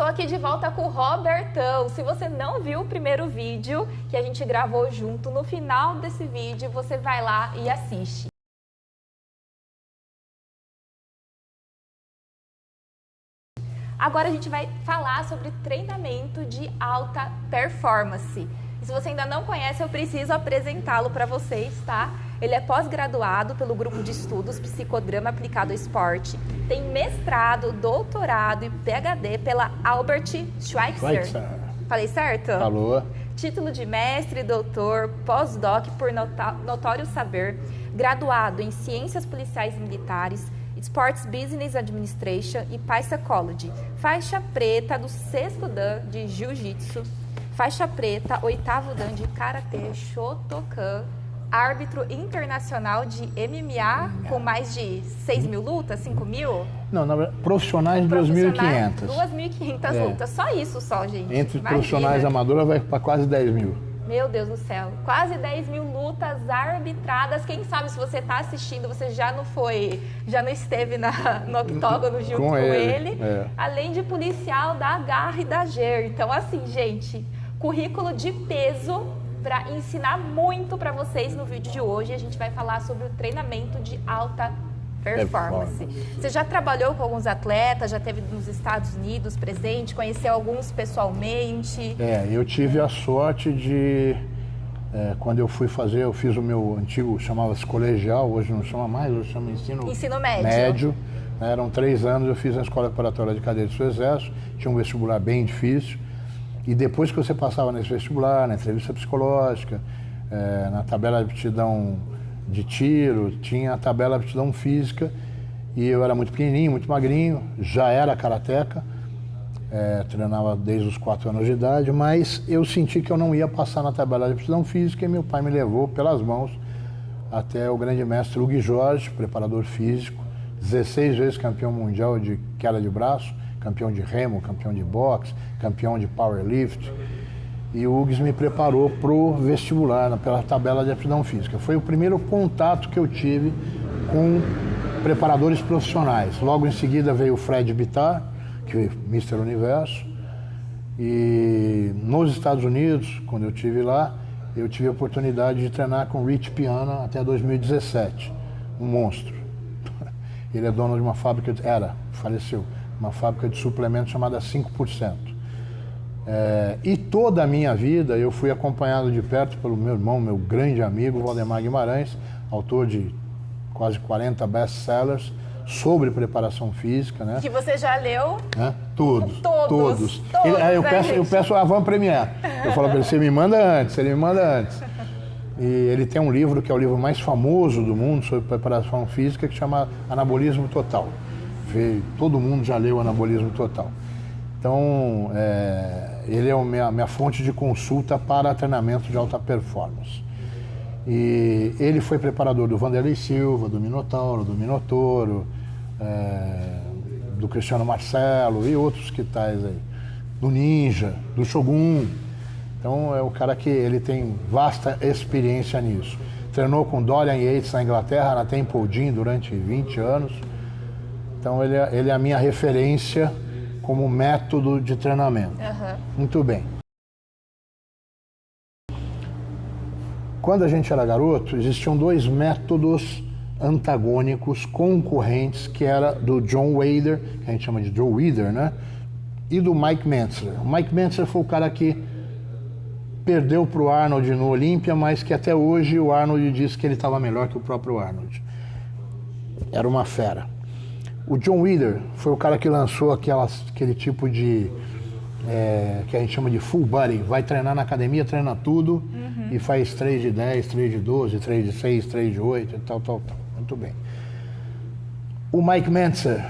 Estou aqui de volta com o Robertão. Se você não viu o primeiro vídeo que a gente gravou junto, no final desse vídeo você vai lá e assiste. Agora a gente vai falar sobre treinamento de alta performance. E se você ainda não conhece, eu preciso apresentá-lo para vocês, tá? Ele é pós-graduado pelo Grupo de Estudos Psicodrama Aplicado ao Esporte. Tem mestrado, doutorado e PhD pela Albert Schweitzer. Falei certo? Falou. Título de mestre, doutor, pós-doc por notório saber. Graduado em Ciências Policiais e Militares, Sports Business Administration e Psychology. Faixa preta do 6º Dan de Jiu-Jitsu. Faixa preta, 8º Dan de Karatê Shotokan. Árbitro internacional de MMA com mais de 6 mil lutas, 5 mil? Não, na verdade, profissionais 2.500. 2.500 lutas, só isso só, gente. Entre profissionais amadores vai para quase 10 mil. Meu Deus do céu, quase 10 mil lutas arbitradas. Quem sabe se você está assistindo, você já não esteve no octógono junto com ele. É. Além de policial da Garra e da GER. Então, assim, gente, currículo de peso para ensinar muito para vocês no vídeo de hoje. A gente vai falar sobre o treinamento de alta performance. Você já trabalhou com alguns atletas, já esteve nos Estados Unidos presente, conheceu alguns pessoalmente? Eu tive a sorte de, quando eu fui fazer, eu fiz o meu antigo, chamava-se colegial, hoje não chama mais, hoje chama ensino médio. Eram 3 anos, eu fiz na Escola Preparatória de Cadetes do Exército, tinha um vestibular bem difícil. E depois que você passava nesse vestibular, na entrevista psicológica, na tabela de aptidão de tiro, tinha a tabela de aptidão física, e eu era muito pequenininho, muito magrinho, já era karateca, treinava desde os 4 anos de idade, mas eu senti que eu não ia passar na tabela de aptidão física e meu pai me levou pelas mãos até o grande mestre Hugo Jorge, preparador físico, 16 vezes campeão mundial de queda de braço, campeão de remo, campeão de boxe, campeão de powerlift. E o Hugues me preparou para o vestibular, pela tabela de aptidão física. Foi o primeiro contato que eu tive com preparadores profissionais. Logo em seguida veio o Fred Bittar, que é Mr. Universo. E nos Estados Unidos, quando eu estive lá, eu tive a oportunidade de treinar com o Rich Piana até 2017. Um monstro. Ele é dono de uma fábrica, faleceu, uma fábrica de suplementos chamada 5%. E toda a minha vida eu fui acompanhado de perto pelo meu irmão, meu grande amigo, Valdemar Guimarães, autor de quase 40 best-sellers sobre preparação física, né? Que você já leu? Todos. Eu peço a van premiar. Eu falo para ele, ele me manda antes. E ele tem um livro que é o livro mais famoso do mundo sobre preparação física, que chama Anabolismo Total. Todo mundo já leu Anabolismo Total. Então, ele é a minha fonte de consulta para treinamento de alta performance. E ele foi preparador do Vanderlei Silva, do Minotauro, do Minotouro, do Cristiano Marcelo e outros que tais aí. Do Ninja, do Shogun. Então, é o cara que ele tem vasta experiência nisso. Treinou com Dorian Yates na Inglaterra, na Temple Gym, durante 20 anos. Então, ele é a minha referência como método de treinamento. Muito bem. Quando a gente era garoto, existiam 2 métodos antagônicos, concorrentes, que era do John Weider, que a gente chama de Joe Weider, né? E do Mike Mentzer. O Mike Mentzer foi o cara que perdeu para o Arnold no Olímpia, mas que até hoje o Arnold disse que ele estava melhor que o próprio Arnold. Era uma fera. O John Weider foi o cara que lançou aquele tipo de, que a gente chama de full body. Vai treinar na academia, treina tudo, e faz 3 de 10, 3 de 12, 3 de 6, 3 de 8 e tal. Muito bem. O Mike Mentzer,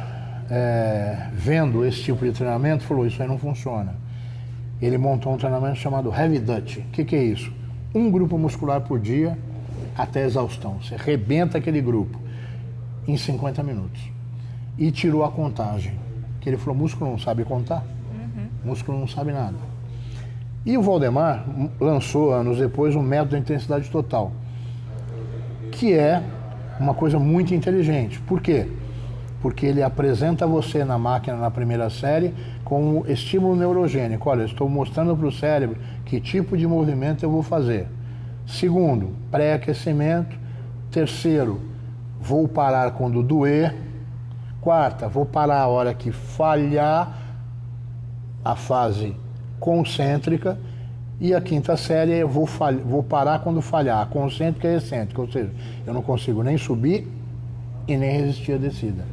vendo esse tipo de treinamento, falou, isso aí não funciona. Ele montou um treinamento chamado Heavy Dutch. O que é isso? Um grupo muscular por dia até exaustão. Você arrebenta aquele grupo em 50 minutos. E tirou a contagem. Que ele falou, músculo não sabe contar. Músculo não sabe nada. E o Valdemar lançou, anos depois, um método de intensidade total. Que é uma coisa muito inteligente. Por quê? Porque ele apresenta você na máquina na primeira série como estímulo neurogênico. Olha, eu estou mostrando para o cérebro que tipo de movimento eu vou fazer. Segundo, pré-aquecimento. Terceiro, vou parar quando doer. Quarta, vou parar a hora que falhar a fase concêntrica. E a quinta série, eu vou parar quando falhar a concêntrica e a excêntrica. Ou seja, eu não consigo nem subir e nem resistir à descida.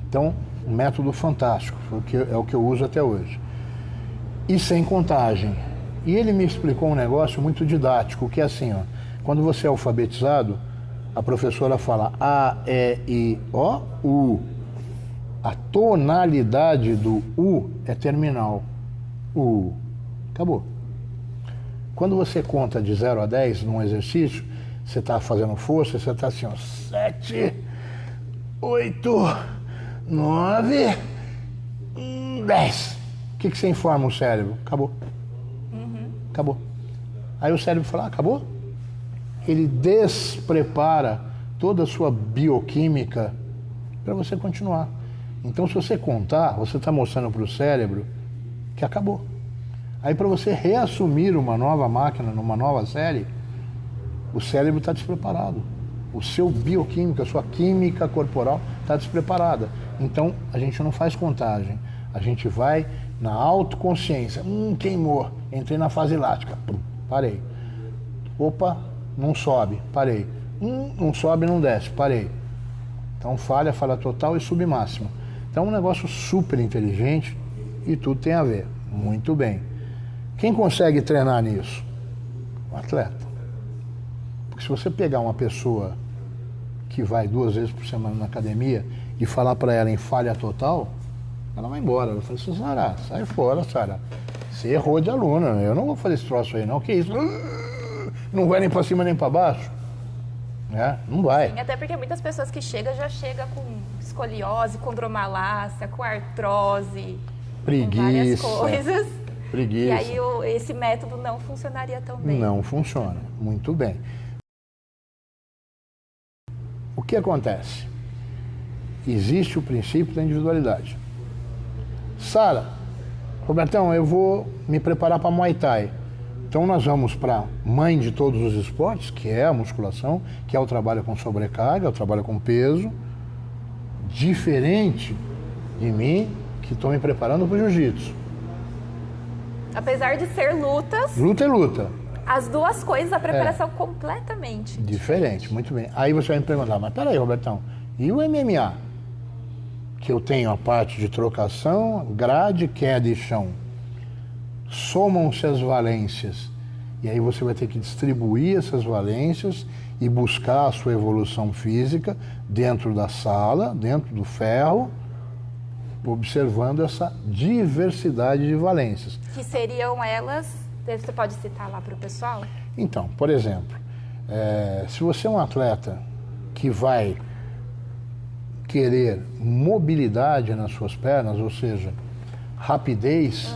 Então, um método fantástico, é o que eu uso até hoje. E sem contagem. E ele me explicou um negócio muito didático, que é assim, ó, quando você é alfabetizado, a professora fala A, E, I, O, U. A tonalidade do U é terminal. U. Acabou. Quando você conta de 0 a 10 num exercício, você está fazendo força, você está assim, ó, 7, 8, 9, 10. O que você informa o cérebro? Acabou. Acabou. Aí o cérebro fala, acabou? Ele desprepara toda a sua bioquímica para você continuar. Então, se você contar, você está mostrando para o cérebro que acabou. Aí, para você reassumir uma nova máquina, numa nova série, o cérebro está despreparado. O seu bioquímica, a sua química corporal está despreparada. Então, a gente não faz contagem. A gente vai na autoconsciência. Queimou. Entrei na fase lática. Parei. Opa, não sobe. Parei. Não sobe, não desce. Parei. Então, falha total e submáxima. Então, é um negócio super inteligente e tudo tem a ver. Muito bem. Quem consegue treinar nisso? O atleta. Porque se você pegar uma pessoa que vai 2 vezes por semana na academia e falar para ela em falha total, ela vai embora. Eu falei assim, Sara, sai fora, Sara. Você errou de aluna, eu não vou fazer esse troço aí não. Que isso? Não vai nem para cima nem para baixo. Não vai. Sim, até porque muitas pessoas que chegam já chegam com escoliose, condromalácia, com artrose, preguiça, com várias coisas. Preguiça. E aí esse método não funcionaria tão bem. Não funciona. Muito bem. O que acontece? Existe o princípio da individualidade. Sara, Robertão, eu vou me preparar para Muay Thai. Então nós vamos para mãe de todos os esportes, que é a musculação, que é o trabalho com sobrecarga, o trabalho com peso, diferente de mim, que estou me preparando para o jiu-jitsu. Apesar de ser lutas... Luta é luta. As duas coisas, a preparação completamente diferente. Muito bem. Aí você vai me perguntar, mas peraí, Robertão, e o MMA? Que eu tenho a parte de trocação, grade, queda e chão. Somam-se as valências. E aí você vai ter que distribuir essas valências e buscar a sua evolução física dentro da sala, dentro do ferro, observando essa diversidade de valências. Que seriam elas, você pode citar lá para o pessoal? Então, por exemplo, se você é um atleta que vai querer mobilidade nas suas pernas, ou seja, rapidez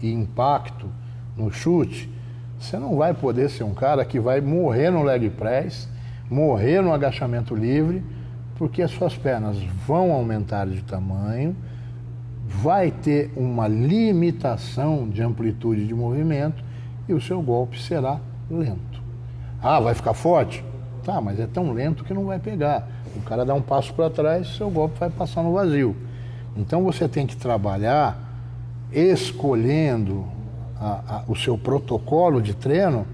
e impacto no chute, você não vai poder ser um cara que vai morrer no leg press, morrer no agachamento livre, porque as suas pernas vão aumentar de tamanho, vai ter uma limitação de amplitude de movimento e o seu golpe será lento. Ah, vai ficar forte? Tá, mas é tão lento que não vai pegar. O cara dá um passo para trás, seu golpe vai passar no vazio. Então você tem que trabalhar escolhendo o seu protocolo de treino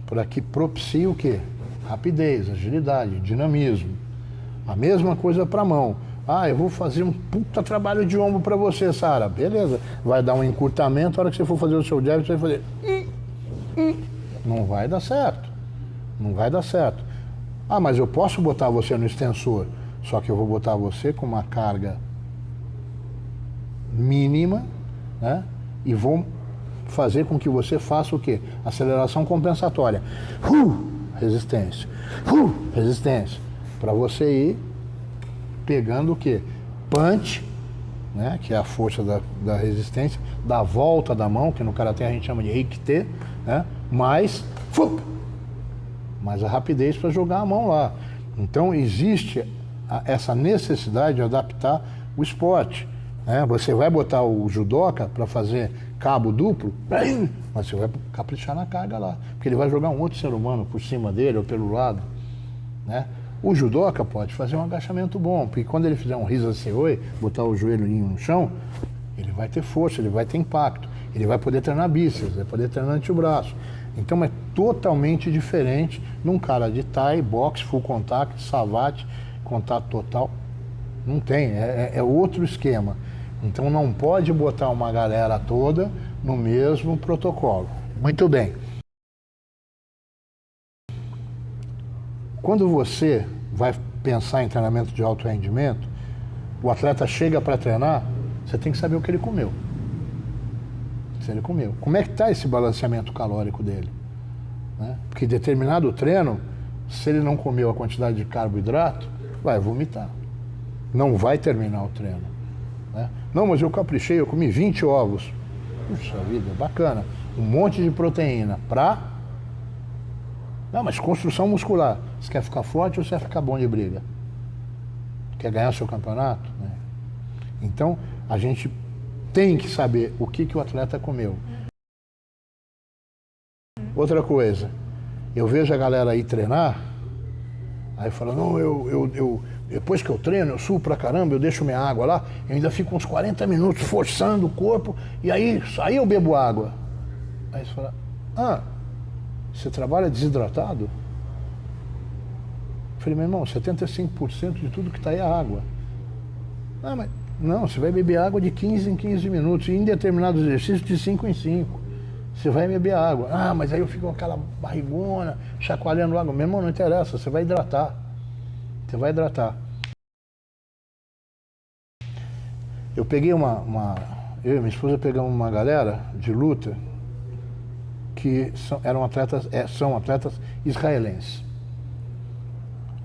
para que propicie o quê? Rapidez, agilidade, dinamismo. A mesma coisa para a mão. Ah, eu vou fazer um puta trabalho de ombro para você, Sara. Beleza. Vai dar um encurtamento, a hora que você for fazer o seu jab, você vai fazer... Não vai dar certo. Não vai dar certo. Ah, mas eu posso botar você no extensor. Só que eu vou botar você com uma carga mínima, né? E vou fazer com que você faça o quê? Aceleração compensatória. Resistência. Resistência. Para você ir pegando o quê? Punch, né? Que é a força da resistência, da volta da mão, que no karatê a gente chama de rikite, né? Mais a rapidez para jogar a mão lá. Então existe essa necessidade de adaptar o esporte. Você vai botar o judoca para fazer cabo duplo, mas você vai caprichar na carga lá, porque ele vai jogar um outro ser humano por cima dele ou pelo lado, né? O judoca pode fazer um agachamento bom, porque quando ele fizer um risa seoi, botar o joelhinho no chão, ele vai ter força, ele vai ter impacto, ele vai poder treinar bíceps, vai poder treinar antebraço. Então é totalmente diferente num cara de Thai, boxe, full contact, savate, contato total. Não tem, é outro esquema. Então não pode botar uma galera toda no mesmo protocolo. Muito bem. Quando você vai pensar em treinamento de alto rendimento, o atleta chega para treinar, você tem que saber o que ele comeu. Se ele comeu. Como é que está esse balanceamento calórico dele? Né? Porque determinado treino, se ele não comeu a quantidade de carboidrato, vai vomitar. Não vai terminar o treino. Né? Não, mas eu caprichei, eu comi 20 ovos. Puxa vida, bacana. Um monte de proteína para... Não, mas construção muscular. Você quer ficar forte ou você quer ficar bom de briga? Quer ganhar seu campeonato? Né? Então, a gente tem que saber o que o atleta comeu. Outra coisa, eu vejo a galera aí treinar, aí fala, não, depois que eu treino, eu subo pra caramba, eu deixo minha água lá, eu ainda fico uns 40 minutos forçando o corpo, e aí eu bebo água. Aí você fala, você trabalha desidratado? Eu falei, meu irmão, 75% de tudo que está aí é água. Mas não, você vai beber água de 15 em 15 minutos, e em determinados exercícios de 5 em 5. Você vai beber água. Mas aí eu fico com aquela barrigona, chacoalhando água. Meu irmão, não interessa, você vai hidratar. Você vai hidratar. Eu peguei eu e minha esposa pegamos uma galera de luta que são atletas israelenses.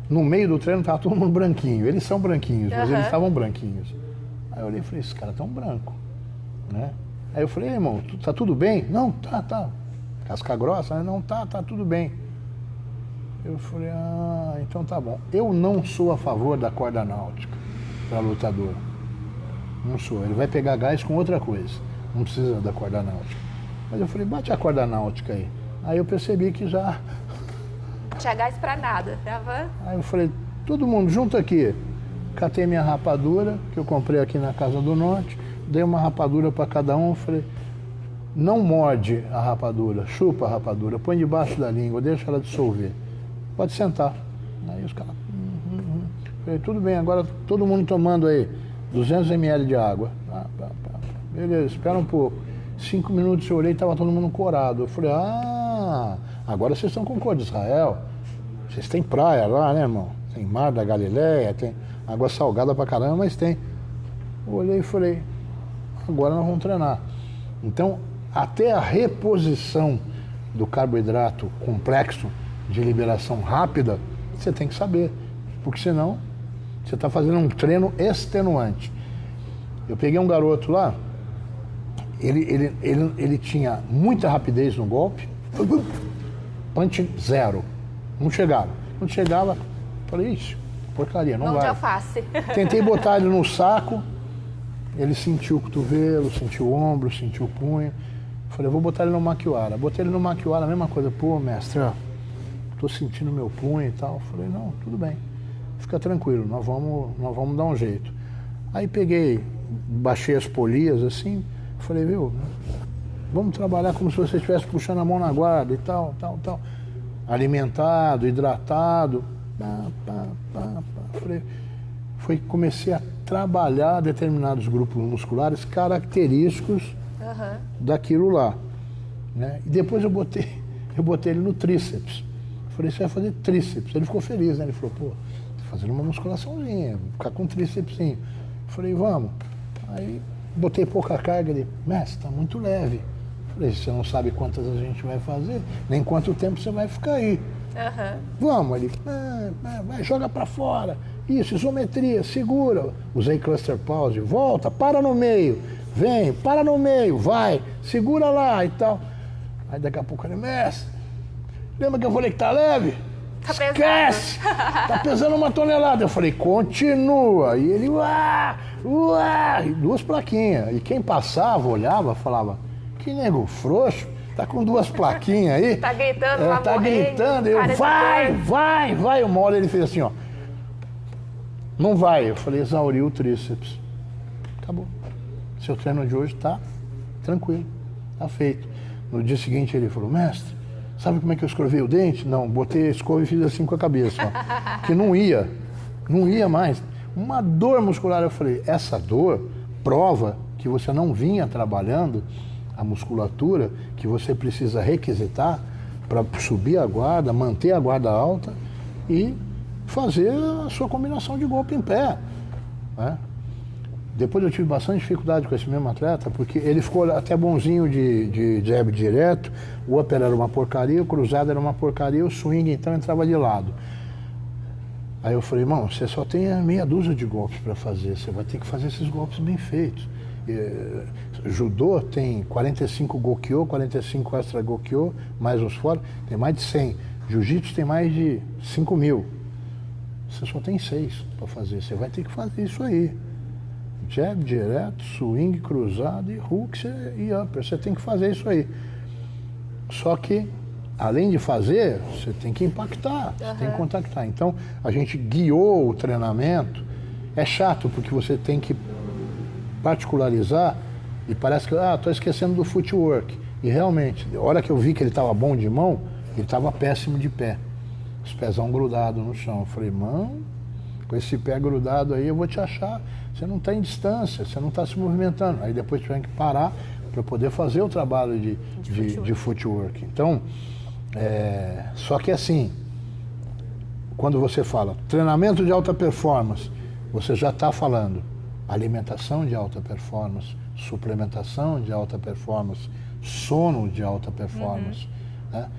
No meio do treino estava todo mundo branquinho. Eles são branquinhos, mas eles estavam branquinhos. Aí eu olhei e falei, esses caras estão brancos, né? Aí eu falei, irmão, tá tudo bem? Não, tá. Casca grossa, né? Não, tá tudo bem. Eu falei, então tá bom. Eu não sou a favor da corda náutica para lutador. Não sou. Ele vai pegar gás com outra coisa. Não precisa da corda náutica. Mas eu falei, bate a corda náutica aí. Aí eu percebi que já... Tinha gás pra nada, tava... Aí eu falei, todo mundo junto aqui. Catei minha rapadura, que eu comprei aqui na Casa do Norte. Dei uma rapadura para cada um, falei, não morde a rapadura, chupa a rapadura, põe debaixo da língua, deixa ela dissolver. Pode sentar. Aí os caras... Falei, tudo bem, agora todo mundo tomando aí 200 ml de água. Beleza, espera um pouco. 5 minutos eu olhei e estava todo mundo corado. Eu falei, agora vocês estão com cor de Israel. Vocês têm praia lá, né, irmão? Tem mar da Galileia, tem água salgada pra caramba, mas tem. Eu olhei e falei, agora nós vamos treinar. Então, até a reposição do carboidrato complexo de liberação rápida, você tem que saber. Porque senão, você está fazendo um treino extenuante. Eu peguei um garoto lá, ele tinha muita rapidez no golpe, punch zero. Não chegava, falei, ixi, porcaria, não vai. De alface. Tentei botar ele no saco, ele sentiu o cotovelo, sentiu o ombro, sentiu o punho. Falei, eu vou botar ele no Makiwara. Botei ele no Makiwara, a mesma coisa. Pô, mestre, tô sentindo meu punho e tal. Falei, não, tudo bem, fica tranquilo, nós vamos dar um jeito. Aí peguei, baixei as polias assim, falei, viu, vamos trabalhar como se você estivesse puxando a mão na guarda e tal. Alimentado, hidratado. Comecei a trabalhar determinados grupos musculares característicos daquilo lá, né? E depois eu botei ele no tríceps. Falei, você vai fazer tríceps. Ele ficou feliz, né? Ele falou, pô, tô fazendo uma musculaçãozinha, vou ficar com trícepsinho. Falei, vamos. Aí botei pouca carga, ele, mestre, tá muito leve. Falei, você não sabe quantas a gente vai fazer, nem quanto tempo você vai ficar aí. Vamos, ele, vai, joga pra fora. Isso, isometria, segura. Usei cluster pause, volta, para no meio. Vem, para no meio, vai, segura lá e tal. Aí daqui a pouco ele, mestre, lembra que eu falei que tá leve? esquece! Tá pesando 1 tonelada. Eu falei, continua. E ele, e 2 plaquinhas. E quem passava, olhava, falava, que nego frouxo, tá com 2 plaquinhas aí. Tá gritando, tá gritando. Eu, vai. Uma hora ele fez assim, ó. Não vai. Eu falei, exauriu o tríceps. Acabou. Seu treino de hoje tá tranquilo, tá feito. No dia seguinte ele falou, mestre, sabe como é que eu escovei o dente? Não, botei a escova e fiz assim com a cabeça, ó. Que não ia mais. Uma dor muscular. Eu falei, essa dor prova que você não vinha trabalhando a musculatura que você precisa requisitar para subir a guarda, manter a guarda alta e fazer a sua combinação de golpe em pé, né? Depois eu tive bastante dificuldade com esse mesmo atleta, porque ele ficou até bonzinho de jab direto, o upper era uma porcaria, o cruzado era uma porcaria, o swing então entrava de lado. Aí eu falei, irmão, você só tem meia dúzia de golpes para fazer, você vai ter que fazer esses golpes bem feitos. Judô tem 45 Gokyo, 45 extra Gokyo, mais os fora, tem mais de 100. Jiu-jitsu tem mais de 5.000. Você só tem 6 para fazer, você vai ter que fazer isso aí. Jab direto, swing, cruzado e hooks e upper. Você tem que fazer isso aí. Só que, além de fazer, você tem que impactar, você tem que contactar. Então, a gente guiou o treinamento. É chato, porque você tem que particularizar e parece que, estou esquecendo do footwork. E realmente, a hora que eu vi que ele estava bom de mão, ele estava péssimo de pé. Os pezão grudados no chão. Eu falei, mano, com esse pé grudado aí eu vou te achar. Você não está em distância, você não está se movimentando. Aí depois tiver que parar para poder fazer o trabalho de footwork. Então, só que assim, quando você fala treinamento de alta performance, você já está falando alimentação de alta performance, suplementação de alta performance, sono de alta performance. Né?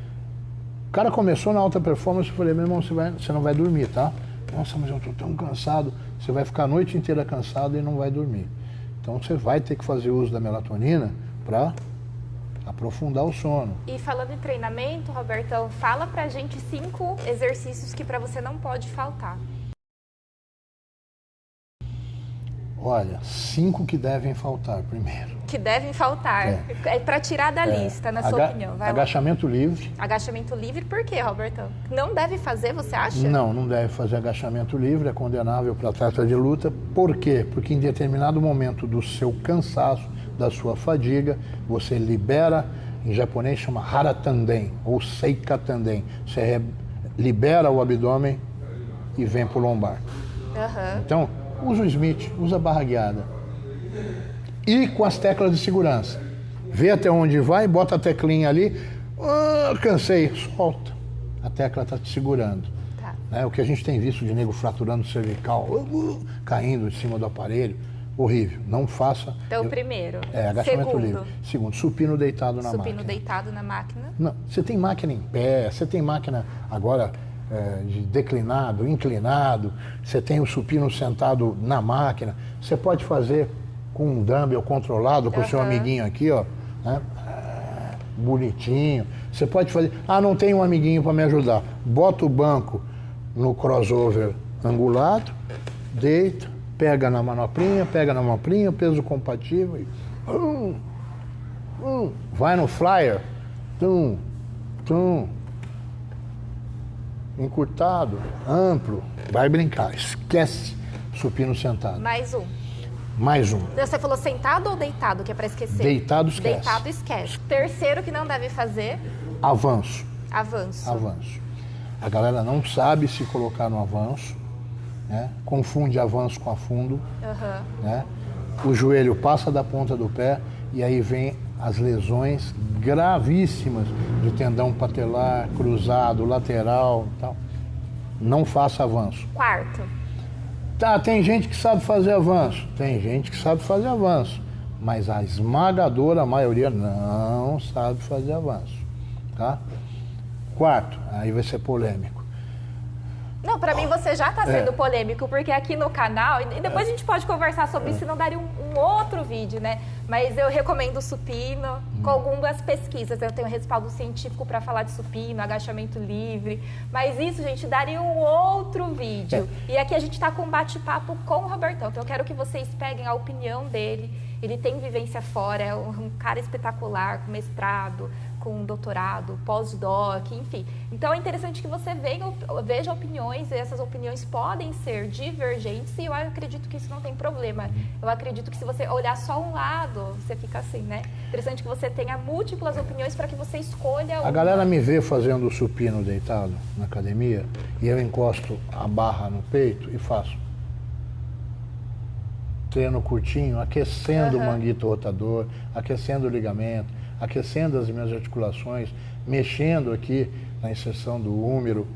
O cara começou na alta performance, eu falei, meu irmão, você não vai dormir, tá? Nossa, mas eu estou tão cansado. Você vai ficar a noite inteira cansado e não vai dormir. Então você vai ter que fazer uso da melatonina para aprofundar o sono. E falando em treinamento, Robertão, fala pra gente 5 exercícios que para você não pode faltar. Olha, 5 que devem faltar primeiro. Que devem faltar. É para tirar da lista, na sua opinião. Vai agachamento livre. Agachamento livre por quê, Robertão? Não deve fazer, você acha? Não deve fazer agachamento livre, é condenável para atleta de luta. Por quê? Porque em determinado momento do seu cansaço, da sua fadiga, você libera, em japonês chama hara tanden, ou seika tanden. Você libera o abdômen e vem para o lombar. Então, usa o Smith, usa a barra guiada. E com as teclas de segurança. Vê até onde vai, bota a teclinha ali. Cansei, solta. A tecla está te segurando. Tá. O que a gente tem visto de nego fraturando cervical, caindo em cima do aparelho, horrível. Não faça. Então, primeiro. Agachamento livre. Segundo, supino deitado na máquina. Supino deitado na máquina. Não, você tem máquina em pé, você tem máquina agora de declinado, inclinado, você tem o supino sentado na máquina, você pode fazer com um dumbbell controlado, com o seu amiguinho aqui, ó, né? Bonitinho. Você pode fazer, não tem um amiguinho para me ajudar, bota o banco no crossover angulado, deita, pega na manoplinha, peso compatível, vai no flyer, encurtado, amplo, vai brincar, esquece supino sentado. Mais um. Você falou sentado ou deitado, que é para esquecer? Deitado, esquece. Deitado, esquece. Terceiro que não deve fazer? Avanço. Avanço. A galera não sabe se colocar no avanço, né? Confunde avanço com afundo, né? O joelho passa da ponta do pé e aí vem as lesões gravíssimas de tendão patelar, cruzado, lateral e tal. Não faça avanço. Quarto. Tem gente que sabe fazer avanço. Mas a esmagadora maioria não sabe fazer avanço. Tá? Quarto, aí vai ser polêmico. Não, pra mim você já tá sendo polêmico, porque aqui no canal, e depois a gente pode conversar sobre isso, senão daria um outro vídeo, né? Mas eu recomendo o supino, com algumas pesquisas. Eu tenho respaldo científico para falar de supino, agachamento livre. Mas isso, gente, daria um outro vídeo. E aqui a gente tá com um bate-papo com o Robertão. Então eu quero que vocês peguem a opinião dele. Ele tem vivência fora, é um cara espetacular, com mestrado, com doutorado, pós-doc, enfim. Então é interessante que você veja opiniões, e essas opiniões podem ser divergentes, e eu acredito que isso não tem problema. Eu acredito que se você olhar só um lado, você fica assim, né? Interessante que você tenha múltiplas opiniões para que você escolha uma. A galera me vê fazendo o supino deitado na academia, e eu encosto a barra no peito e faço. Treino curtinho, aquecendo o manguito rotador, aquecendo o ligamento, aquecendo as minhas articulações, mexendo aqui na inserção do úmero.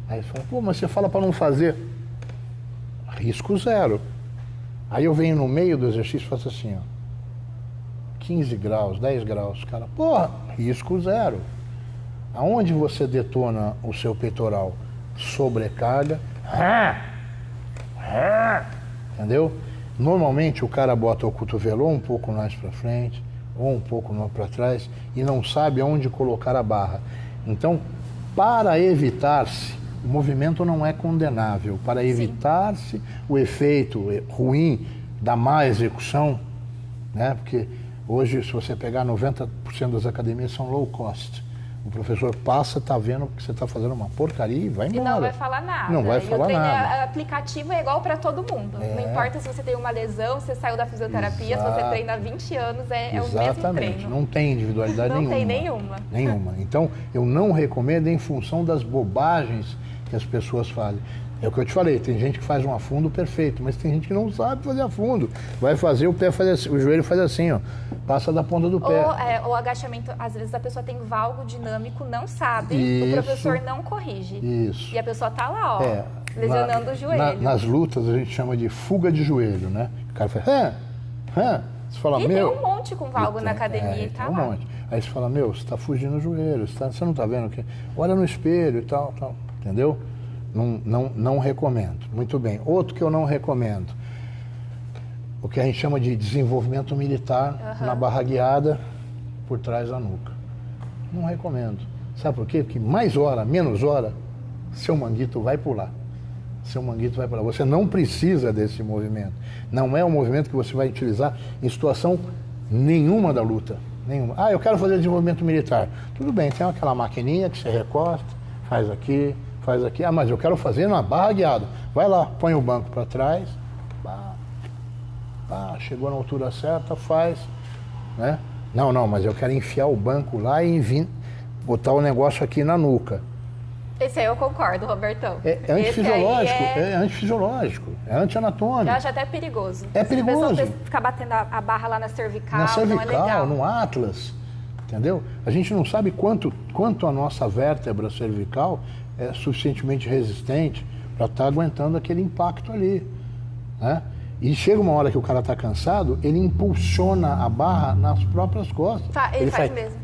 Aí você fala, pô, mas você fala para não fazer. Risco zero. Aí eu venho no meio do exercício e faço assim, ó. 15 graus, 10 graus. Cara, porra, risco zero. Aonde você detona o seu peitoral? Sobrecarga. Entendeu? Normalmente o cara bota o cotovelo ou um pouco mais para frente, ou um pouco mais para trás, e não sabe aonde colocar a barra. Então, para evitar-se, o movimento não é condenável, para evitar-se o efeito ruim da má execução, né? Porque hoje, se você pegar 90% das academias são low cost. O professor passa, tá vendo que você está fazendo uma porcaria e vai embora. E não vai falar nada. Não vai falar nada. O aplicativo é igual para todo mundo. Não importa se você tem uma lesão, você saiu da fisioterapia, se você treina há 20 anos, é o mesmo treino. Não tem individualidade nenhuma. Não tem nenhuma. Nenhuma. Então, eu não recomendo em função das bobagens que as pessoas fazem. É o que eu te falei, tem gente que faz um afundo perfeito, mas tem gente que não sabe fazer afundo. Vai fazer, o pé faz assim, o joelho faz assim, ó, passa da ponta do pé. Ou o agachamento, às vezes a pessoa tem valgo dinâmico, não sabe, o professor não corrige. Isso. E a pessoa tá lá, ó, lesionando o joelho. Nas lutas a gente chama de fuga de joelho, né? O cara faz, você fala, e tem um monte com valgo na academia, tá lá. Um monte. Aí você fala, você está fugindo o joelho, você não tá vendo o que? Olha no espelho e tal, entendeu? Não recomendo. Muito bem. Outro que eu não recomendo, o que a gente chama de desenvolvimento militar na barra guiada por trás da nuca. Não recomendo. Sabe por quê? Porque mais hora, menos hora, seu manguito vai pular. Seu manguito vai pular. Você não precisa desse movimento. Não é um movimento que você vai utilizar em situação nenhuma da luta. Nenhuma. Eu quero fazer desenvolvimento militar. Tudo bem, tem aquela maquininha que você recosta, faz aqui, mas eu quero fazer na barra guiada. Vai lá, põe o banco para trás, chegou na altura certa, faz, né? Não, mas eu quero enfiar o banco lá e botar o negócio aqui na nuca. Esse aí eu concordo, Robertão. É antifisiológico, é antifisiológico, é anti-anatômico. Eu acho até perigoso. É perigoso. Se a pessoa ficar batendo a barra lá na cervical, não é legal. No atlas, entendeu? A gente não sabe quanto a nossa vértebra cervical é suficientemente resistente para estar aguentando aquele impacto ali, né? E chega uma hora que o cara está cansado, ele impulsiona a barra nas próprias costas. Ele faz mesmo.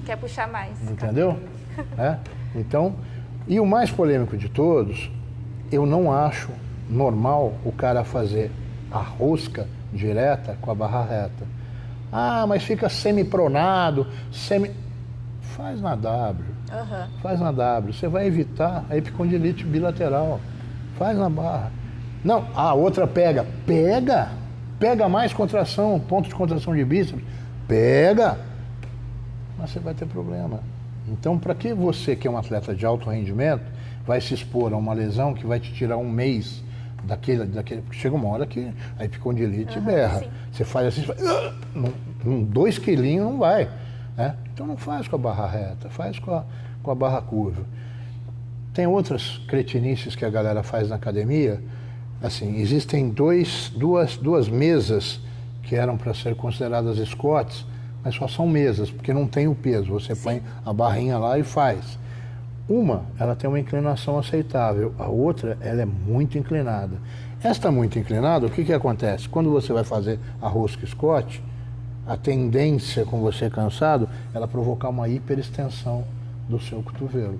Quer puxar mais. Entendeu? Então, e o mais polêmico de todos, eu não acho normal o cara fazer a rosca direta com a barra reta. Mas fica semi-pronado, Faz na W. Faz na W. Você vai evitar a epicondilite bilateral. Faz na barra. Não, a outra pega. Pega mais contração, ponto de contração de bíceps. Pega. Mas você vai ter problema. Então, para que você, que é um atleta de alto rendimento, vai se expor a uma lesão que vai te tirar um mês daquele chega uma hora que a epicondilite berra. Sim. Você faz assim, 2 quilinhos não vai. Né? Então não faz com a barra reta, faz com a barra curva. Tem outras cretinices que a galera faz na academia. Assim, existem duas mesas que eram para ser consideradas squats, mas só são mesas, porque não tem o peso. Você põe a barrinha lá e faz. Uma, ela tem uma inclinação aceitável, a outra, ela é muito inclinada. Esta muito inclinada, o que acontece? Quando você vai fazer a rosca squat, a tendência, com você cansado, ela provocar uma hiperextensão do seu cotovelo.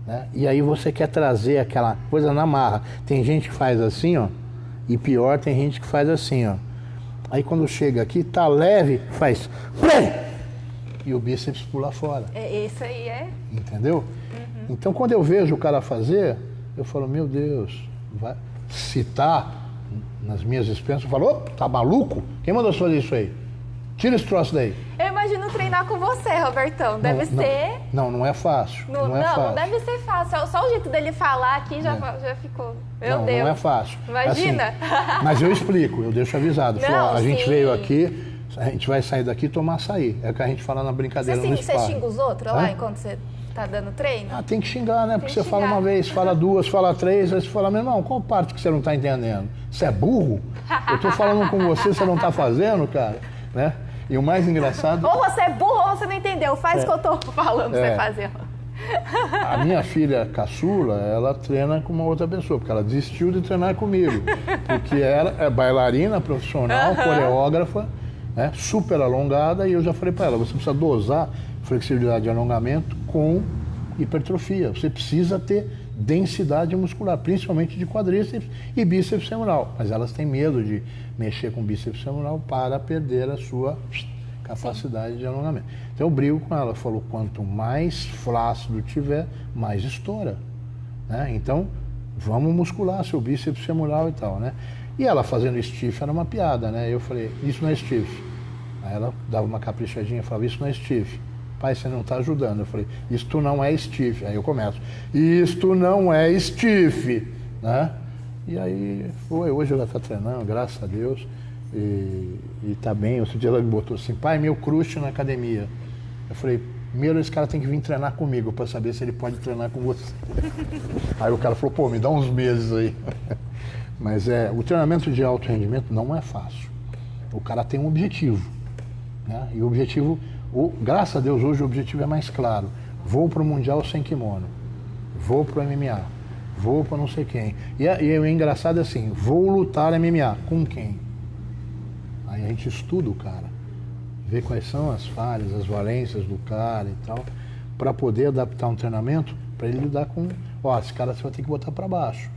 né? E aí você quer trazer aquela coisa na marra. Tem gente que faz assim, ó, e pior, tem gente que faz assim, ó. Aí quando chega aqui, tá leve, faz e o bíceps pula fora. Isso aí Entendeu? Uhum. Então quando eu vejo o cara fazer, eu falo, meu Deus, vai. Se tá nas minhas experiências, eu falo, tá maluco? Quem mandou você fazer isso aí? Tira esse troço daí. Eu imagino treinar com você, Robertão. Deve ser... Não é fácil. Não deve ser fácil. Só o jeito dele falar aqui já ficou... Meu Deus. Não é fácil. Imagina. Assim, mas eu explico, eu deixo avisado. Falo, a gente veio aqui, a gente vai sair daqui e tomar açaí. É o que a gente fala na brincadeira no sparring. Você xinga os outros lá enquanto você tá dando treino? Tem que xingar, né? Porque você fala uma vez, fala duas, fala três, aí você fala, meu irmão, qual parte que você não tá entendendo? Você é burro? Eu tô falando com você não tá fazendo, cara, né? E o mais engraçado... Ou você é burro ou você não entendeu. Faz o que eu tô falando pra você fazer. A minha filha caçula, ela treina com uma outra pessoa, porque ela desistiu de treinar comigo. Porque ela é bailarina profissional, coreógrafa, né, super alongada, e eu já falei pra ela, você precisa dosar flexibilidade de alongamento com hipertrofia. Você precisa ter densidade muscular, principalmente de quadríceps e bíceps femoral. Mas elas têm medo de mexer com bíceps femoral para perder a sua capacidade de alongamento. Então eu brigo com ela, falo, quanto mais flácido tiver, mais estoura, né? Então vamos muscular seu bíceps femoral e tal, né? E ela fazendo stiff era uma piada, né? Eu falei, isso não é stiff. Aí ela dava uma caprichadinha e falava, isso não é stiff. Pai, você não está ajudando. Eu falei, isto não é stiff. Aí eu começo, isto não é stiff, né? E aí, hoje ela está treinando, graças a Deus, e tá bem. Outro dia ela me botou assim, pai, meu crush na academia. Eu falei, primeiro esse cara tem que vir treinar comigo para saber se ele pode treinar com você. Aí o cara falou, pô, me dá uns meses aí. Mas o treinamento de alto rendimento não é fácil. O cara tem um objetivo, né? E o objetivo... graças a Deus, hoje o objetivo é mais claro. Vou para o Mundial sem kimono. Vou para o MMA. Vou para não sei quem. E o engraçado é assim, vou lutar MMA. Com quem? Aí a gente estuda o cara. Vê quais são as falhas, as valências do cara e tal. Para poder adaptar um treinamento, para ele lidar com... esse cara você vai ter que botar para baixo.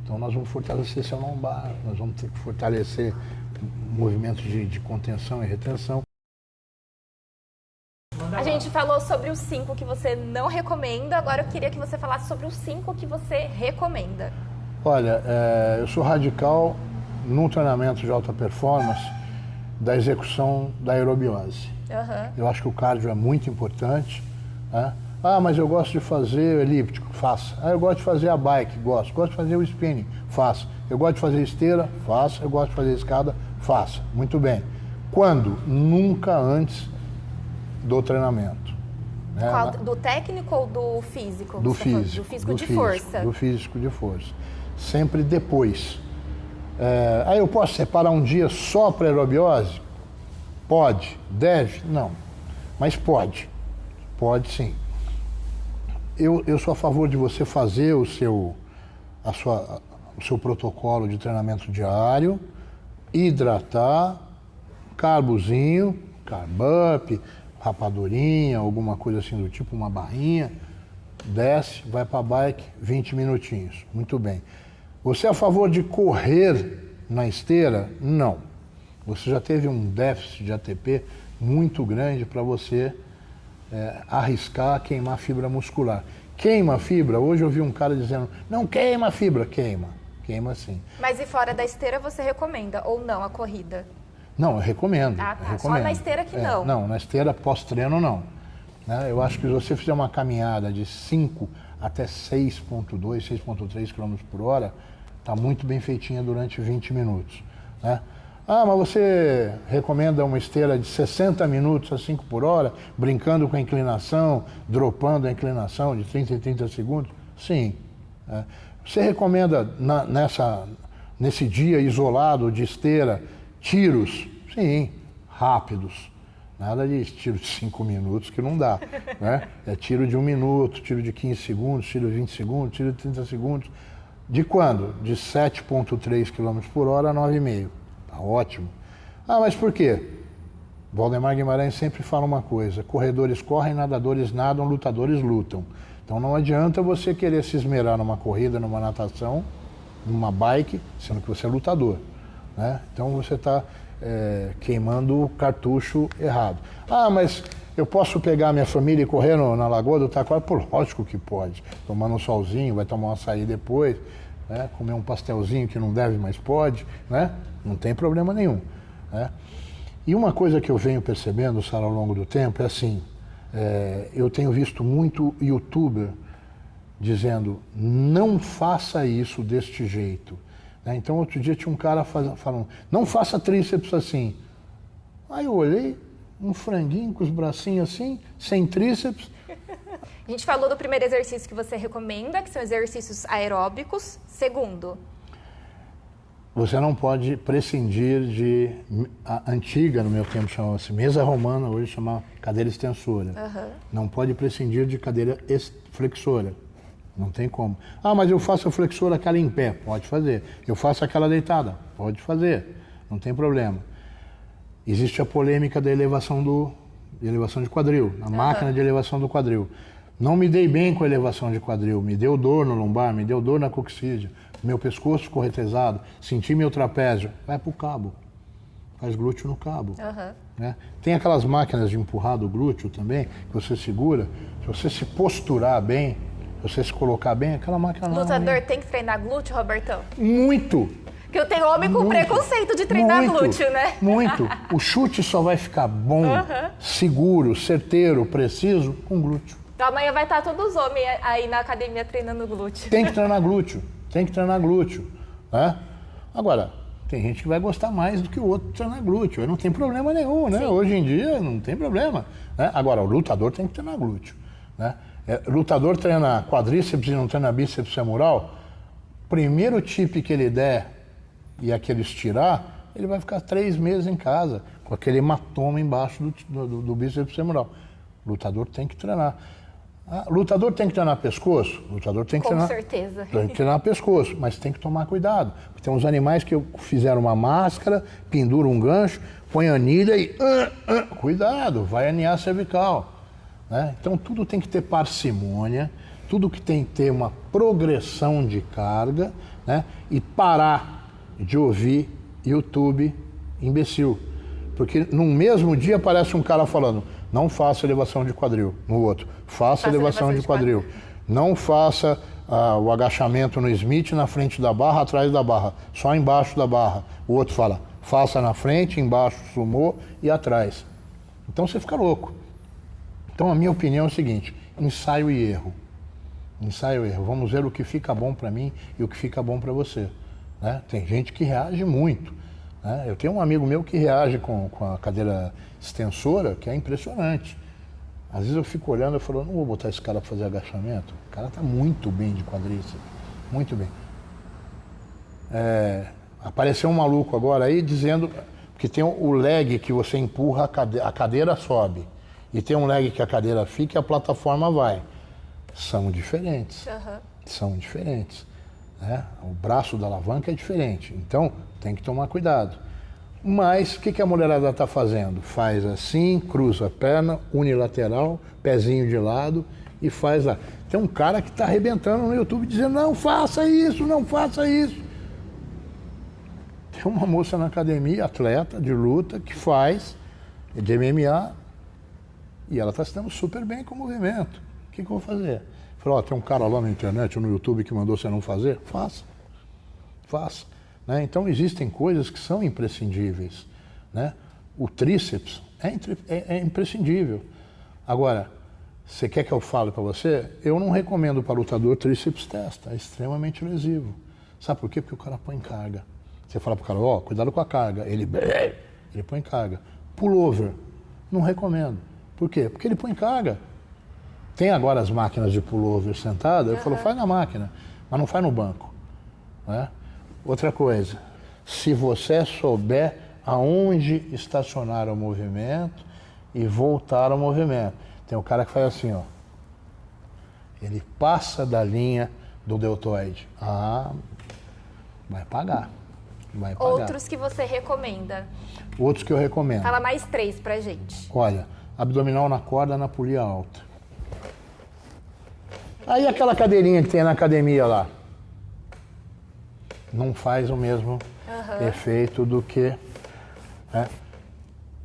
Então nós vamos fortalecer seu lombar. Nós vamos ter que fortalecer movimentos de contenção e retenção. A gente falou sobre os 5 que você não recomenda, agora eu queria que você falasse sobre os 5 que você recomenda. Olha, eu sou radical no treinamento de alta performance da execução da aerobiose. Eu acho que o cardio é muito importante, né? Mas eu gosto de fazer elíptico, faça. Eu gosto de fazer a bike, gosto de fazer o spinning, faça. Eu gosto de fazer esteira, faça. Eu gosto de fazer escada, faça. Muito bem. Quando? Nunca antes do treinamento. Né? Do técnico ou do físico? Do físico. Do físico de força? Do físico de força. Sempre depois. Aí eu posso separar um dia só para aerobiose? Pode. Deve? Não. Mas pode. Pode sim. Eu sou a favor de você fazer o seu protocolo de treinamento diário, hidratar, carbozinho, carb up, rapadurinha, alguma coisa assim do tipo, uma barrinha, desce, vai para a bike, 20 minutinhos. Muito bem. Você é a favor de correr na esteira? Não. Você já teve um déficit de ATP muito grande para você arriscar queimar fibra muscular. Queima a fibra? Hoje eu vi um cara dizendo, não queima a fibra. Queima sim. Mas e fora da esteira você recomenda ou não a corrida? Não, eu recomendo. Tá. Recomendo. Só na esteira que não. Não, na esteira pós-treino não. Né? Eu acho que se você fizer uma caminhada de 5 até 6,2, 6,3 km por hora, está muito bem feitinha durante 20 minutos. Né? Mas você recomenda uma esteira de 60 minutos a 5 por hora, brincando com a inclinação, dropando a inclinação de 30 em 30 segundos? Sim. Você recomenda nesse dia isolado de esteira, tiros? Sim, rápidos. Nada de tiro de 5 minutos que não dá. Né? É tiro de 1 minuto, tiro de 15 segundos, tiro de 20 segundos, tiro de 30 segundos. De quando? De 7,3 km por hora a 9,5. Tá ótimo. Mas por quê? Valdemar Guimarães sempre fala uma coisa: corredores correm, nadadores nadam, lutadores lutam. Então não adianta você querer se esmerar numa corrida, numa natação, numa bike, sendo que você é lutador, né? Então você está queimando o cartucho errado. Ah, mas eu posso pegar minha família e correr na Lagoa do Taquara? Pô, lógico que pode. Tomando um solzinho, vai tomar um açaí depois, né? Comer um pastelzinho que não deve, mas pode, né? Não tem problema nenhum, né? E uma coisa que eu venho percebendo, Sara, ao longo do tempo, é assim, eu tenho visto muito youtuber dizendo, não faça isso deste jeito, né? Então, outro dia tinha um cara falando, não faça tríceps assim. Aí eu olhei, um franguinho com os bracinhos assim, sem tríceps. A gente falou do primeiro exercício que você recomenda, que são exercícios aeróbicos. Segundo, você não pode prescindir de... A antiga, no meu tempo, chamava-se mesa romana, hoje chama cadeira extensora. Uhum. Não pode prescindir de cadeira flexora. Não tem como. Ah, mas eu faço a flexora aquela em pé. Pode fazer. Eu faço aquela deitada. Pode fazer. Não tem problema. Existe a polêmica da elevação de quadril, a máquina de elevação do quadril. Não me dei bem com a elevação de quadril, me deu dor no lombar, me deu dor na coxídea, meu pescoço ficou retesado, senti meu trapézio. Vai pro cabo, faz glúteo no cabo. Né? Tem aquelas máquinas de empurrar do glúteo também, que você segura, se você se posturar bem, se você se colocar bem, aquela máquina lá... Lutador tem que treinar glúteo, Robertão? Muito! Porque eu tenho homem com preconceito de treinar glúteo, né? Muito. O chute só vai ficar bom, seguro, certeiro, preciso com glúteo. Então amanhã vai estar todos os homens aí na academia treinando glúteo. Tem que treinar glúteo. Tem que treinar glúteo. Né? Agora, tem gente que vai gostar mais do que o outro treinar glúteo. Aí não tem problema nenhum, né? Sim. Hoje em dia não tem problema. Né? Agora, o lutador tem que treinar glúteo. Né? Lutador treina quadríceps e não treina bíceps femoral. Primeiro tip que ele der e aquele estirar, ele vai ficar 3 meses em casa, com aquele hematoma embaixo do bíceps femoral. Lutador tem que treinar. Lutador tem que treinar pescoço? Lutador tem que treinar. Com certeza. Tem que treinar pescoço, mas tem que tomar cuidado. Porque tem uns animais que fizeram uma máscara, penduram um gancho, põe anilha e... cuidado, vai aninhar a cervical. Né? Então tudo tem que ter parcimônia, tudo que tem que ter uma progressão de carga, né? E parar de ouvir YouTube imbecil. Porque no mesmo dia aparece um cara falando, não faça elevação de quadril. No outro, faça elevação de quadril. Não faça o agachamento no Smith na frente da barra, atrás da barra, só embaixo da barra. O outro fala, faça na frente, embaixo sumô e atrás. Então você fica louco. Então a minha opinião é o seguinte, ensaio e erro. Ensaio e erro. Vamos ver o que fica bom para mim e o que fica bom para você. Né? Tem gente que reage muito. Né? Eu tenho um amigo meu que reage com a cadeira extensora, que é impressionante. Às vezes eu fico olhando e falo, não vou botar esse cara para fazer agachamento. O cara está muito bem de quadríceps, muito bem. Apareceu um maluco agora aí dizendo que tem o leg que você empurra, a cadeira sobe. E tem um leg que a cadeira fica e a plataforma vai. São diferentes. São diferentes. Né? O braço da alavanca é diferente, então tem que tomar cuidado. Mas o que a mulherada está fazendo? Faz assim, cruza a perna, unilateral, pezinho de lado e faz lá. Tem um cara que está arrebentando no YouTube dizendo, não faça isso, não faça isso. Tem uma moça na academia, atleta de luta, que faz de MMA e ela está se dando super bem com o movimento. O que eu vou fazer? Falou, tem um cara lá na internet ou no YouTube que mandou você não fazer? Faça. Faça. Né? Então existem coisas que são imprescindíveis. Né? O tríceps é imprescindível. Agora, você quer que eu fale para você? Eu não recomendo para lutador tríceps testa, é extremamente lesivo. Sabe por quê? Porque o cara põe carga. Você fala para o cara, cuidado com a carga. Ele põe carga. Pullover, não recomendo. Por quê? Porque ele põe carga. Tem agora as máquinas de pullover sentada, eu falo, faz na máquina, mas não faz no banco. Né? Outra coisa, se você souber aonde estacionar o movimento e voltar ao movimento. Tem um cara que faz assim, ó. Ele passa da linha do deltoide. Vai pagar. vai pagar. Outros que você recomenda? Outros que eu recomendo. Fala mais 3 pra gente. Olha, abdominal na corda na polia alta. Aí aquela cadeirinha que tem na academia lá, não faz o mesmo efeito do que...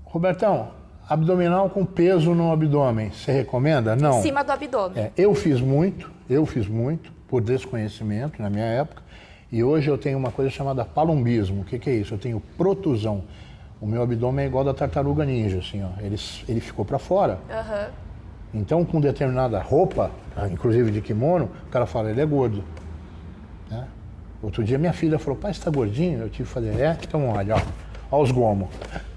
Robertão, abdominal com peso no abdômen, você recomenda? Não. Em cima do abdômen. Eu fiz muito, por desconhecimento na minha época, e hoje eu tenho uma coisa chamada palombismo. O que é isso? Eu tenho protusão. O meu abdômen é igual da tartaruga ninja, assim, ó. Ele ficou para fora. Então, com determinada roupa, inclusive de kimono, o cara fala, ele é gordo. Né? Outro dia minha filha falou, pai, você tá gordinho? Eu tive que fazer, então olha, ó os gomos.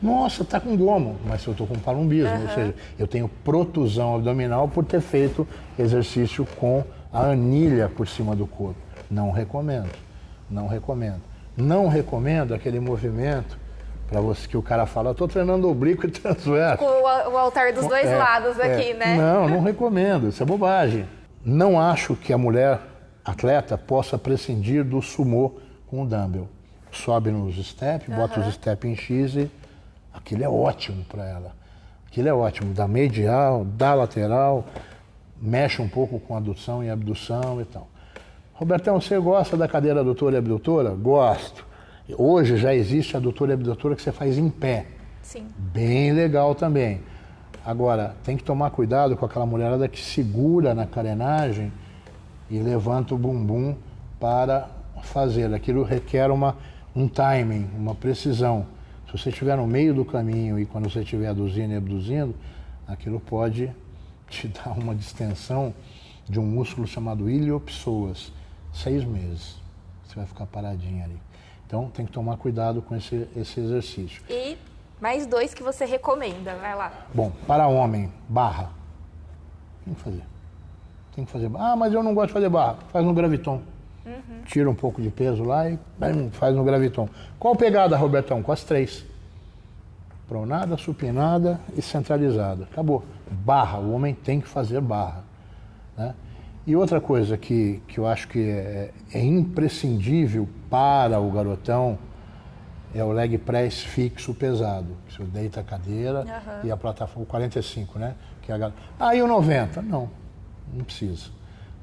Nossa, tá com gomo. Mas eu tô com palombismo, ou seja, eu tenho protusão abdominal por ter feito exercício com a anilha por cima do corpo. Não recomendo, não recomendo. Não recomendo aquele movimento para você que o cara fala, eu tô treinando oblíquo e transverso. Com o altar dos dois lados aqui, né? Não recomendo, isso é bobagem. Não acho que a mulher atleta possa prescindir do sumô com o dumbbell. Sobe nos steps, bota os steps em X e aquilo é ótimo para ela. Aquilo é ótimo, da medial, da lateral, mexe um pouco com adução e abdução e tal. Robertão, você gosta da cadeira adutora e abdutora? Gosto. Hoje já existe a adutora e abdutora que você faz em pé. Sim. Bem legal também. Agora, tem que tomar cuidado com aquela mulherada que segura na carenagem e levanta o bumbum para fazer. Aquilo requer um timing, uma precisão. Se você estiver no meio do caminho e quando você estiver aduzindo e abduzindo, aquilo pode te dar uma distensão de um músculo chamado iliopsoas. 6 meses. Você vai ficar paradinho ali. Então, tem que tomar cuidado com esse exercício. E mais 2 que você recomenda, vai lá. Bom, para homem, barra. Tem que fazer. Ah, mas eu não gosto de fazer barra. Faz no graviton. Tira um pouco de peso lá e faz no graviton. Qual pegada, Robertão? Com as 3. Pronada, supinada e centralizada. Acabou. Barra. O homem tem que fazer barra. Né? E outra coisa que eu acho que é imprescindível para o garotão é o leg press fixo pesado. Você deita a cadeira e a plataforma, o 45, né? Que é e o 90? Não precisa.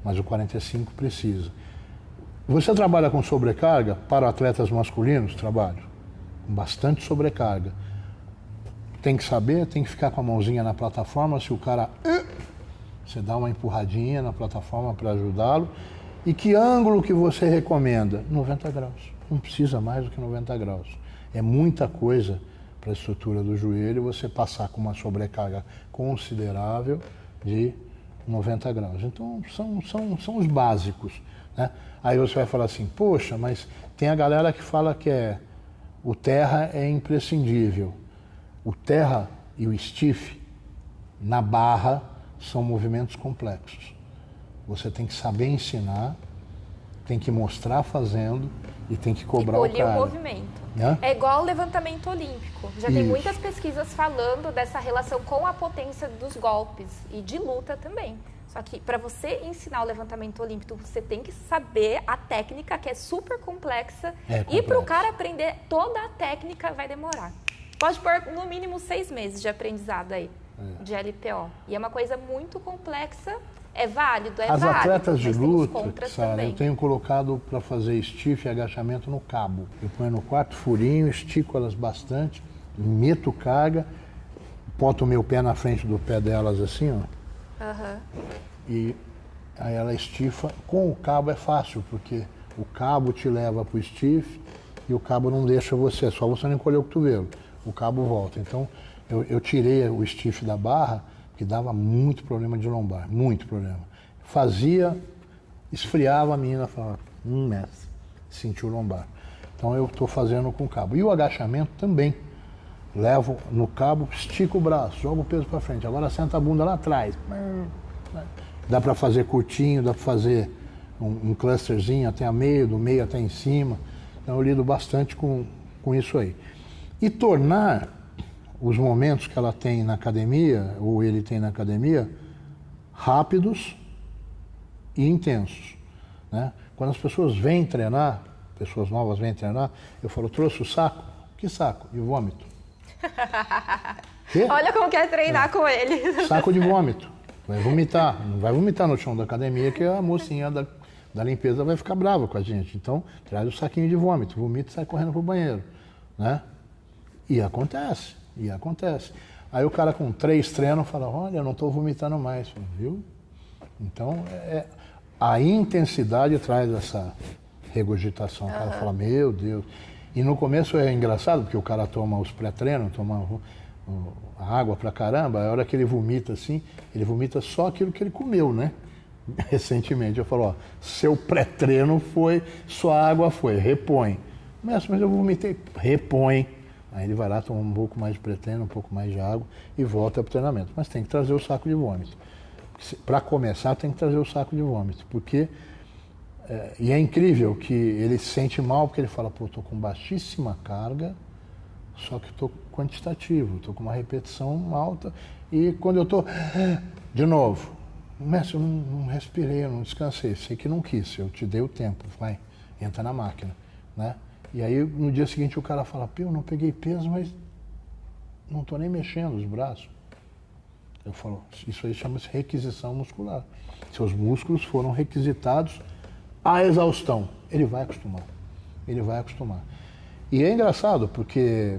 Mas o 45 precisa. Você trabalha com sobrecarga? Para atletas masculinos, trabalho. Com bastante sobrecarga. Tem que saber, tem que ficar com a mãozinha na plataforma, se o cara... Você dá uma empurradinha na plataforma para ajudá-lo. E que ângulo que você recomenda? 90 graus. Não precisa mais do que 90 graus. É muita coisa para a estrutura do joelho você passar com uma sobrecarga considerável de 90 graus. Então, são os básicos. Né? Aí você vai falar assim, poxa, mas tem a galera que fala que o terra é imprescindível. O terra e o stiff, na barra, são movimentos complexos. Você tem que saber ensinar, tem que mostrar fazendo e tem que cobrar o cara. E polir o movimento. É igual o levantamento olímpico. Já tem muitas pesquisas falando dessa relação com a potência dos golpes e de luta também. Só que para você ensinar o levantamento olímpico, você tem que saber a técnica, que é super complexa. E para o cara aprender toda a técnica vai demorar. Pode pôr no mínimo 6 meses de aprendizado aí, de LPO. E é uma coisa muito complexa. É válido, As atletas de luta, Sara, eu tenho colocado para fazer stiff e agachamento no cabo. Eu ponho no quarto furinho, estico elas bastante, meto carga, boto o meu pé na frente do pé delas assim, ó. E aí ela estifa. Com o cabo é fácil, porque o cabo te leva para o stiff e o cabo não deixa você, só você não encolher o cotovelo. O cabo volta. Então, eu tirei o stiff da barra, que dava muito problema de lombar, muito problema. Fazia, esfriava a menina, falava, mestre, sentiu lombar. Então eu estou fazendo com o cabo. E o agachamento também. Levo no cabo, estico o braço, jogo o peso para frente. Agora senta a bunda lá atrás. Dá para fazer curtinho, dá para fazer um clusterzinho até a meio, do meio até em cima. Então eu lido bastante com isso aí. E tornar os momentos que ela tem na academia, ou ele tem na academia, rápidos e intensos. Né? Quando as pessoas vêm treinar, pessoas novas vêm treinar, eu falo, trouxe o saco? Que saco? De vômito. Olha como quer treinar com ele. Saco de vômito. Vai vomitar. Não vai vomitar no chão da academia que a mocinha da limpeza vai ficar brava com a gente. Então, traz o saquinho de vômito. Vomita e sai correndo pro banheiro. Né? E acontece. Aí o cara com 3 treinos fala, olha, eu não estou vomitando mais. Fala, viu? Então, a intensidade traz essa regurgitação. O cara fala, meu Deus. E no começo é engraçado, porque o cara toma os pré-treinos, toma a água pra caramba, a hora que ele vomita assim, ele vomita só aquilo que ele comeu, né? Recentemente eu falo, ó, seu pré-treino foi, sua água foi, repõe. Mas eu vomitei, repõe. Aí ele vai lá, toma um pouco mais de pré-treino, um pouco mais de água e volta para o treinamento. Mas tem que trazer o saco de vômito. Para começar, tem que trazer o saco de vômito, porque... e é incrível que ele se sente mal, porque ele fala, pô, estou com baixíssima carga, só que estou quantitativo, estou com uma repetição alta, e quando eu estou... De novo, mestre, eu não respirei, eu não descansei, sei que não quis, eu te dei o tempo, vai, entra na máquina, né? E aí, no dia seguinte, o cara fala, eu não peguei peso, mas não estou nem mexendo os braços. Eu falo, isso aí chama-se requisição muscular. Seus músculos foram requisitados à exaustão. Ele vai acostumar. E é engraçado, porque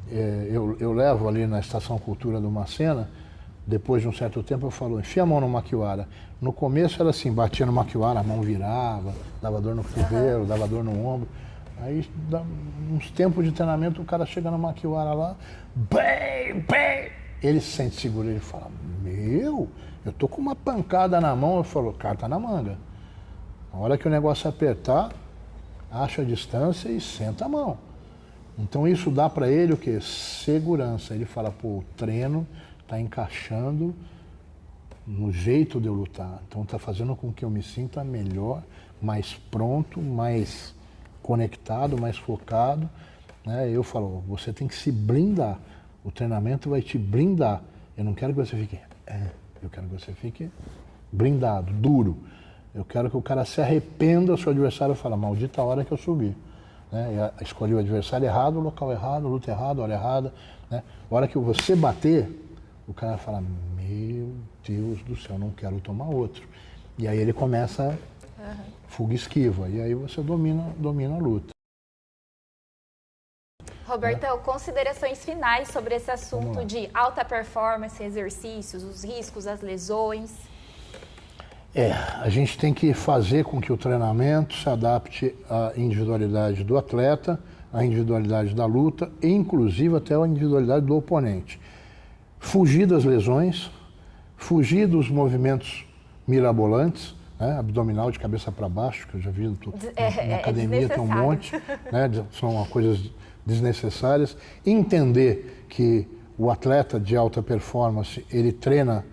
eu levo ali na Estação Cultura do Macena, depois de um certo tempo eu falo, enfia a mão no maquiwara. No começo era assim, batia no maquiwara, a mão virava, dava dor no cotovelo, dava dor no ombro. Aí, uns tempos de treinamento, o cara chega no maquiwara lá, bem, ele se sente seguro, ele fala, eu tô com uma pancada na mão, eu falo, carta na manga. Na hora que o negócio apertar, acha a distância e senta a mão. Então isso dá para ele o quê? Segurança. Ele fala, pô, o treino tá encaixando no jeito de eu lutar. Então tá fazendo com que eu me sinta melhor, mais pronto, mais conectado, mais focado, né? Eu falo, você tem que se blindar. O treinamento vai te blindar. Eu não quero que você fique... eu quero que você fique blindado, duro. Eu quero que o cara se arrependa, o seu adversário fala, maldita hora que eu subi. Né? Escolhi o adversário errado, o local errado, luta errada, hora errada. Né? A hora que você bater, o cara fala, meu Deus do céu, não quero tomar outro. E aí ele começa fuga e esquiva. E aí você domina a luta. Robertão, considerações finais sobre esse assunto de alta performance, exercícios, os riscos, as lesões. A gente tem que fazer com que o treinamento se adapte à individualidade do atleta, à individualidade da luta e inclusive até à individualidade do oponente. Fugir das lesões, fugir dos movimentos mirabolantes, né, abdominal de cabeça para baixo, que eu já vi na academia, tem um monte, né, são coisas desnecessárias. Entender que o atleta de alta performance, ele treina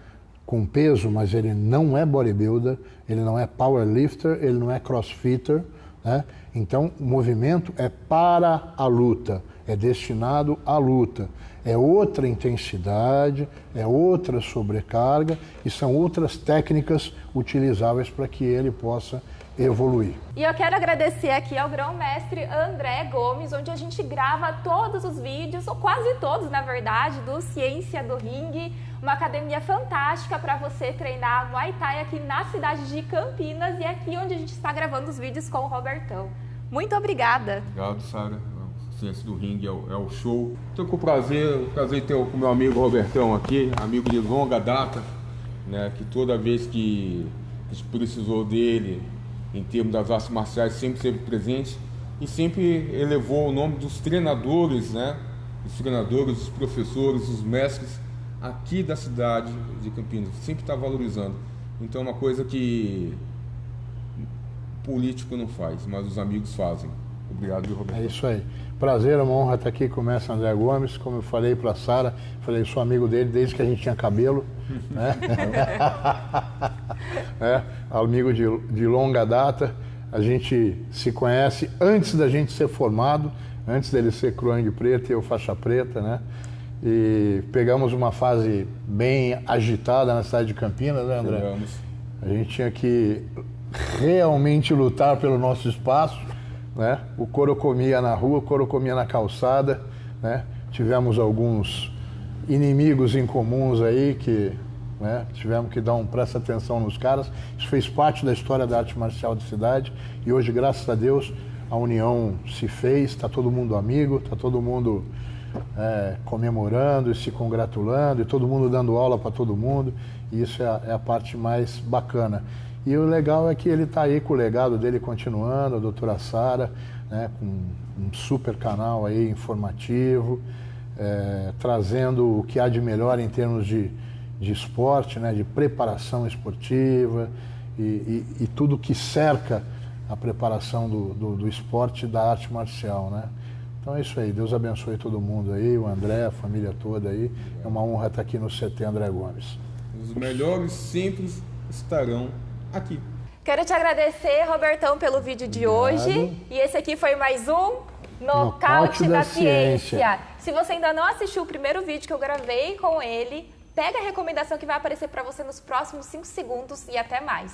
com peso, mas ele não é bodybuilder, ele não é powerlifter, ele não é crossfitter, né? Então, o movimento é para a luta, é destinado à luta. É outra intensidade, é outra sobrecarga e são outras técnicas utilizáveis para que ele possa evoluir. E eu quero agradecer aqui ao grão-mestre André Gomes, onde a gente grava todos os vídeos, ou quase todos, na verdade, do Ciência do Ringue, uma academia fantástica para você treinar Muay Thai aqui na cidade de Campinas e aqui onde a gente está gravando os vídeos com o Robertão. Muito obrigada. Obrigado, Sara. Ciência do Ringue é o show. Estou com o prazer de ter com o meu amigo Robertão aqui, amigo de longa data, né, que toda vez que a gente precisou dele, em termos das artes marciais, sempre esteve presente e sempre elevou o nome dos treinadores, né, os treinadores, os professores, os mestres aqui da cidade de Campinas, sempre está valorizando. Então é uma coisa que político não faz, mas os amigos fazem. Obrigado, Roberto. É isso aí. Prazer, é uma honra estar aqui com o mestre André Gomes. Como eu falei para a Sara, falei, sou amigo dele desde que a gente tinha cabelo. Né? Amigo de longa data. A gente se conhece antes da gente ser formado, antes dele ser cruan de preto e eu faixa preta, né? E pegamos uma fase bem agitada na cidade de Campinas, né, André? Pegamos. A gente tinha que realmente lutar pelo nosso espaço. né? O couro comia na rua, o couro comia na calçada, né? Tivemos alguns inimigos incomuns aí que, né, tivemos que dar presta atenção nos caras. Isso fez parte da história da arte marcial da cidade e hoje, graças a Deus, a união se fez, está todo mundo amigo, está todo mundo comemorando e se congratulando e todo mundo dando aula para todo mundo, e isso é a parte mais bacana. E o legal é que ele está aí com o legado dele continuando, a doutora Sara, né, com um super canal aí informativo, trazendo o que há de melhor em termos de esporte, né, de preparação esportiva e tudo que cerca a preparação do esporte e da arte marcial, né? Então é isso aí, Deus abençoe todo mundo aí, o André, a família toda aí. É uma honra estar aqui no CT André Gomes. Os melhores sempre estarão aqui. Quero te agradecer, Robertão, pelo vídeo de hoje. E esse aqui foi mais um Nocaute da Ciência. Se você ainda não assistiu o primeiro vídeo que eu gravei com ele, pega a recomendação que vai aparecer para você nos próximos 5 segundos e até mais.